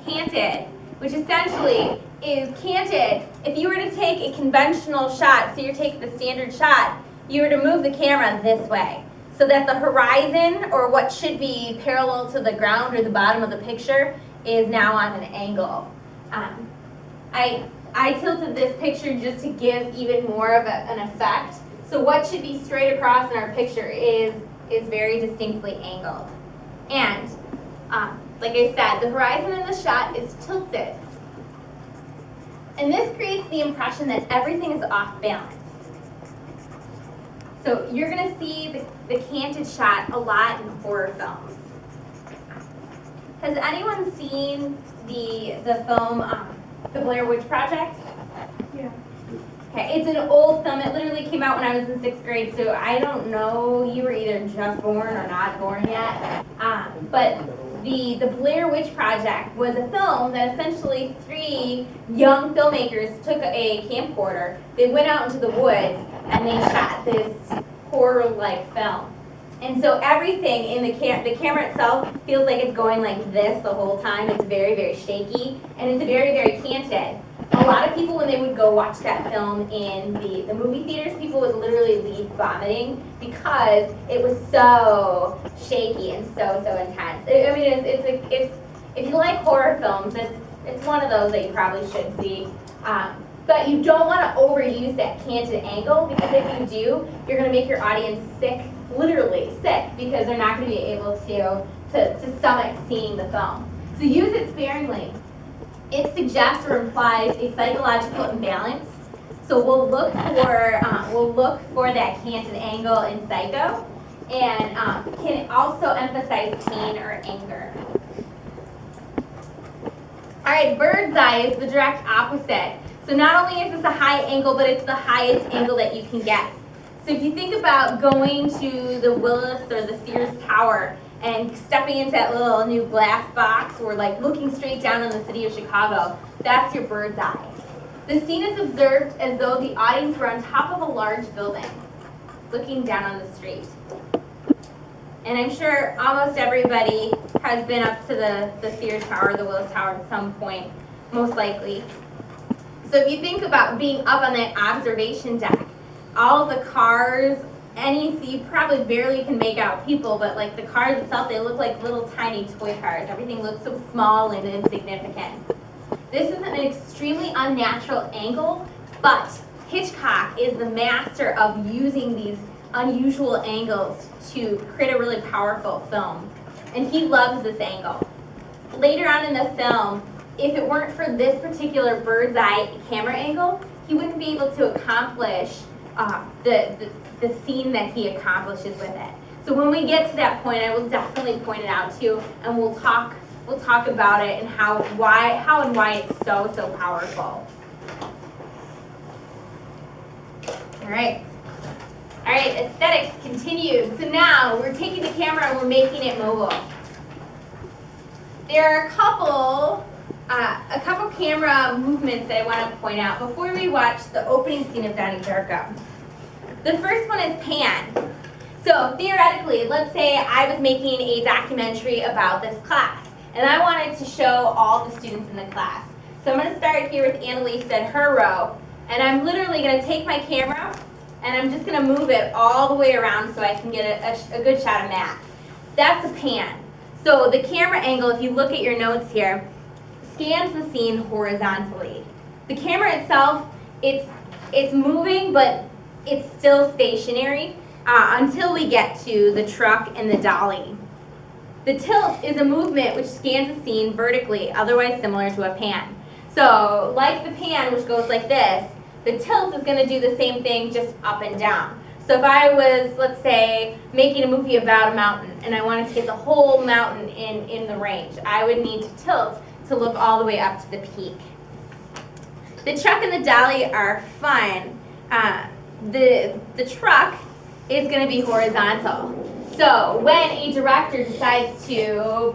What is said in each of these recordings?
canted, which essentially is canted. If you were to take a conventional shot, so you're taking the standard shot, you were to move the camera this way, so that the horizon, or what should be parallel to the ground or the bottom of the picture, is now on an angle. I tilted this picture just to give even more of an effect. So what should be straight across in our picture is very distinctly angled. And like I said, the horizon in the shot is tilted. And this creates the impression that everything is off balance. So you're going to see the canted shot a lot in horror films. Has anyone seen the film The Blair Witch Project? Yeah. Okay, it's an old film. It literally came out when I was in 6th grade, so I don't know, you were either just born or not born yet. But the Blair Witch Project was a film that essentially 3 young filmmakers took a camcorder, they went out into the woods, and they shot this horror-like film. And so everything in the camera itself feels like it's going like this the whole time. It's very, very shaky, and it's very, very canted. A lot of people, when they would go watch that film in the movie theaters, people would literally leave vomiting because it was so shaky and so intense. I mean, it's if you like horror films, it's one of those that you probably should see. But you don't want to overuse that canted angle, because if you do, you're going to make your audience sick, literally sick, because they're not going to be able to stomach seeing the film. So use it sparingly. It suggests or implies a psychological imbalance. So we'll look for that canted angle in Psycho, and can also emphasize pain or anger. All right, bird's eye is the direct opposite. So not only is this a high angle, but it's the highest angle that you can get. So if you think about going to the Willis or the Sears Tower and stepping into that little new glass box, or like looking straight down on the city of Chicago, that's your bird's eye. The scene is observed as though the audience were on top of a large building, looking down on the street. And I'm sure almost everybody has been up to the Sears Tower, the Willis Tower at some point, most likely. So if you think about being up on that observation deck, all of the cars, you probably barely can make out people, but like the cars itself, they look like little tiny toy cars. Everything looks so small and insignificant. This is an extremely unnatural angle, but Hitchcock is the master of using these unusual angles to create a really powerful film. And he loves this angle. Later on in the film, if it weren't for this particular bird's eye camera angle, he wouldn't be able to accomplish the scene that he accomplishes with it. So when we get to that point, I will definitely point it out to you, and we'll talk about it and how and why it's so powerful. All right, aesthetics continued. So now we're taking the camera and we're making it mobile. There are a couple camera movements that I want to point out before we watch the opening scene of Donnie Darko. The first one is pan. So theoretically, let's say I was making a documentary about this class, and I wanted to show all the students in the class. So I'm going to start here with Annalise at her row, and I'm literally going to take my camera, and I'm just going to move it all the way around so I can get a good shot of Matt. That's a pan. So the camera angle, if you look at your notes here, scans the scene horizontally. The camera itself, it's moving, but it's still stationary until we get to the truck and the dolly. The tilt is a movement which scans the scene vertically, otherwise similar to a pan. So like the pan, which goes like this, the tilt is going to do the same thing, just up and down. So if I was, let's say, making a movie about a mountain, and I wanted to get the whole mountain in the range, I would need to tilt to look all the way up to the peak. The truck and the dolly are fun. The truck is going to be horizontal. So when a director decides to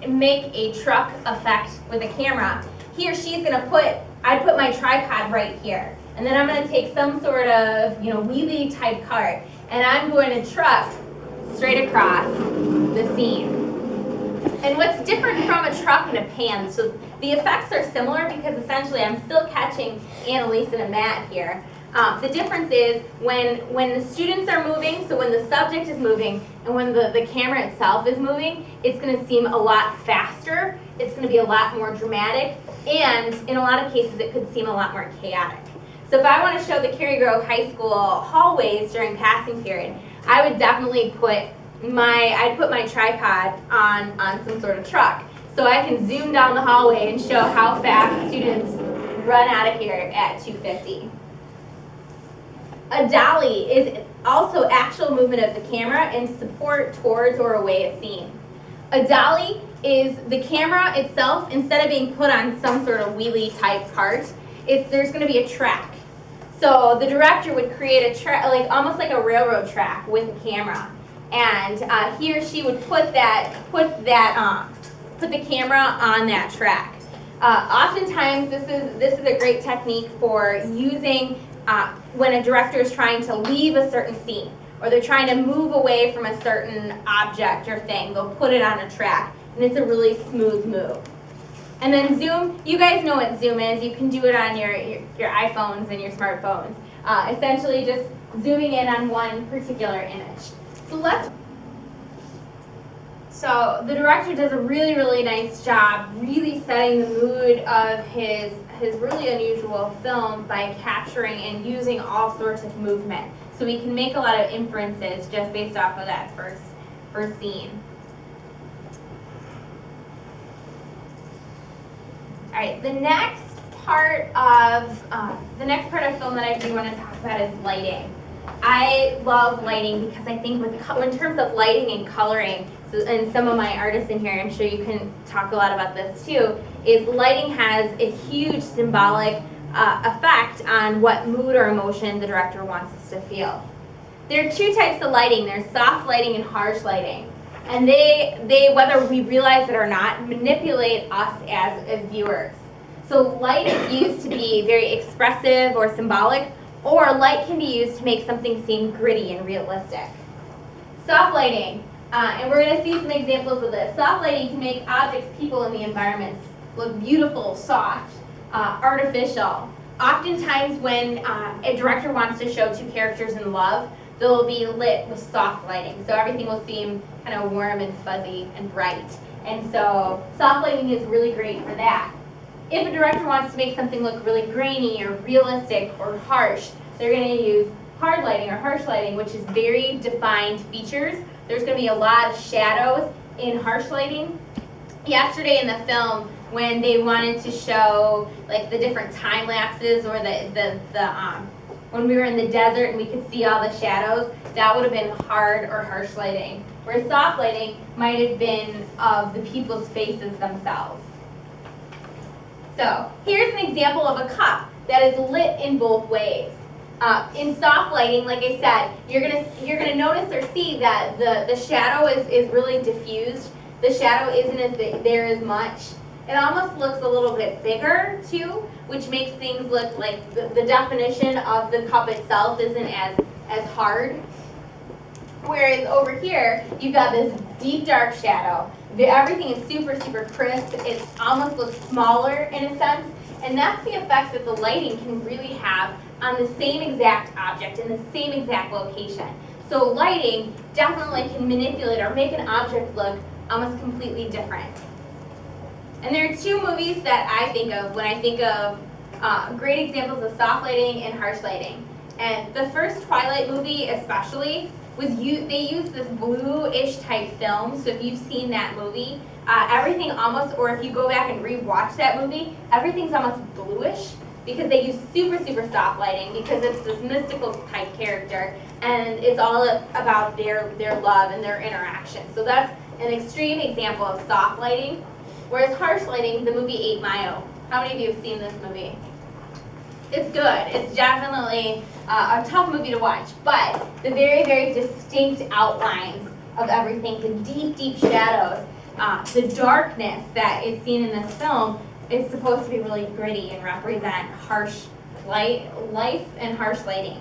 make a truck effect with a camera, he or she's going to I'd put my tripod right here. And then I'm going to take some sort of, wheelie type cart, and I'm going to truck straight across the scene. And what's different from a truck and a pan, so the effects are similar because essentially I'm still catching Annalise and Matt here. The difference is when the students are moving, so when the subject is moving, and when the camera itself is moving, it's going to seem a lot faster, it's going to be a lot more dramatic, and in a lot of cases it could seem a lot more chaotic. So if I want to show the Cary Grove High School hallways during passing period, I would definitely put I'd put my tripod on some sort of truck so I can zoom down the hallway and show how fast students run out of here at 250. A dolly is also actual movement of the camera in support towards or away a scene. A dolly is the camera itself, instead of being put on some sort of wheelie type cart, there's going to be a track. So the director would create a track, like almost like a railroad track with a camera. And he or she would put the camera on that track. Oftentimes, this is a great technique for using when a director is trying to leave a certain scene, or they're trying to move away from a certain object or thing. They'll put it on a track, and it's a really smooth move. And then zoom, you guys know what zoom is. You can do it on your iPhones and your smartphones. Essentially, just zooming in on one particular image. So the director does a really, really nice job really setting the mood of his really unusual film by capturing and using all sorts of movement. So we can make a lot of inferences just based off of that first scene. All right, the next part of film that I do want to talk about is lighting. I love lighting because I think in terms of lighting and coloring, and some of my artists in here, I'm sure you can talk a lot about this too, is lighting has a huge symbolic effect on what mood or emotion the director wants us to feel. There are two types of lighting. There's soft lighting and harsh lighting. And they, whether we realize it or not, manipulate us as viewers. So light is used to be very expressive or symbolic, or light can be used to make something seem gritty and realistic. Soft lighting, and we're going to see some examples of this. Soft lighting can make objects, people, and the environments look beautiful, soft, artificial. Oftentimes when a director wants to show two characters in love, they'll be lit with soft lighting. So everything will seem kind of warm and fuzzy and bright. And so soft lighting is really great for that. If a director wants to make something look really grainy or realistic or harsh, they're going to use hard lighting or harsh lighting, which is very defined features. There's going to be a lot of shadows in harsh lighting. Yesterday in the film, when they wanted to show like the different time lapses or when we were in the desert and we could see all the shadows, that would have been hard or harsh lighting. Whereas soft lighting might have been of the people's faces themselves. So here's an example of a cup that is lit in both ways. In soft lighting, like I said, you're gonna notice or see that the shadow is really diffused. The shadow isn't there as much. It almost looks a little bit bigger too, which makes things look like the definition of the cup itself isn't as hard. Whereas over here, you've got this deep dark shadow. Everything is super, super crisp. It almost looks smaller in a sense. And that's the effect that the lighting can really have on the same exact object in the same exact location. So lighting definitely can manipulate or make an object look almost completely different. And there are two movies that I think of when I think of great examples of soft lighting and harsh lighting. And the first Twilight movie especially, they used this bluish type film. So if you've seen that movie, everything almost, or if you go back and re-watch that movie, everything's almost bluish because they use super, super soft lighting because it's this mystical type character and it's all about their love and their interaction. So that's an extreme example of soft lighting. Whereas harsh lighting, the movie 8 Mile. How many of you have seen this movie? It's good. It's definitely a tough movie to watch, but the very, very distinct outlines of everything, the deep, deep shadows, the darkness that is seen in this film is supposed to be really gritty and represent harsh life and harsh lighting.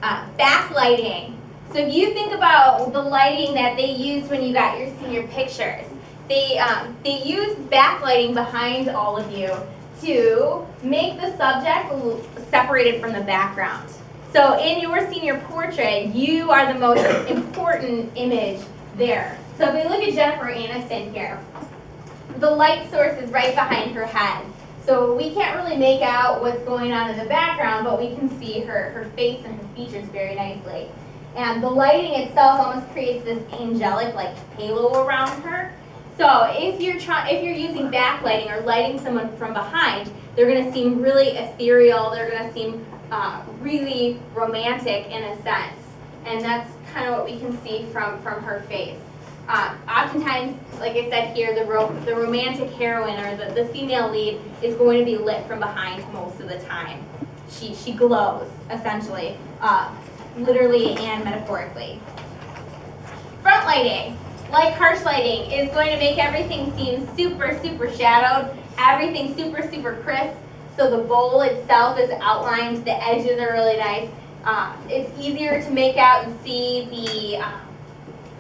Backlighting. So if you think about the lighting that they used when you got your senior pictures, they use backlighting behind all of you to make the subject separated from the background. So in your senior portrait, you are the most important image there. So if we look at Jennifer Aniston here, the light source is right behind her head. So we can't really make out what's going on in the background, but we can see her face and her features very nicely. And the lighting itself almost creates this angelic like halo around her. So if you're using backlighting or lighting someone from behind, they're going to seem really ethereal. They're going to seem really romantic in a sense. And that's kind of what we can see from her face. Oftentimes, like I said here, the romantic heroine or the female lead is going to be lit from behind most of the time. She glows, essentially, literally and metaphorically. Front lighting, like harsh lighting, is going to make everything seem super, super shadowed, everything super, super crisp. So the bowl itself is outlined, the edges are really nice. It's easier to make out and see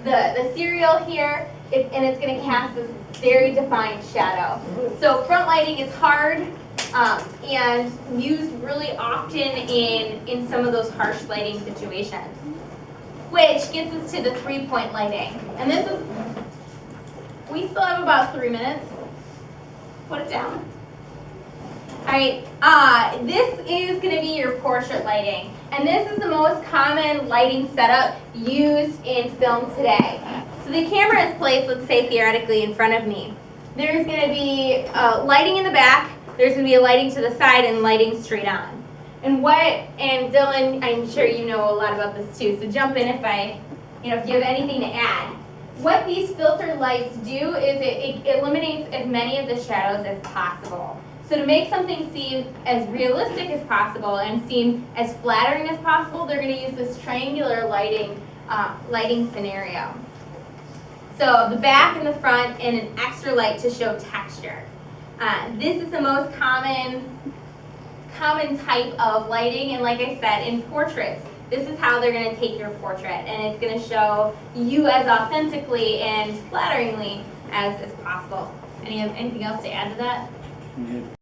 the cereal here, and it's going to cast this very defined shadow. So front lighting is hard and used really often in some of those harsh lighting situations. Which gets us to the 3-point lighting. And this is, we still have about 3 minutes. Put it down. All right, this is going to be your portrait lighting. And this is the most common lighting setup used in film today. So the camera is placed, let's say theoretically, in front of me. There's going to be lighting in the back, there's going to be a lighting to the side, and lighting straight on. And Dylan, I'm sure you know a lot about this too, so jump in if you have anything to add. What these filter lights do is it eliminates as many of the shadows as possible. So to make something seem as realistic as possible and seem as flattering as possible, they're going to use this triangular lighting scenario. So the back and the front, and an extra light to show texture. This is the most common type of lighting, and like I said, in portraits, this is how they're going to take your portrait, and it's going to show you as authentically and flatteringly as possible. Anything else to add to that?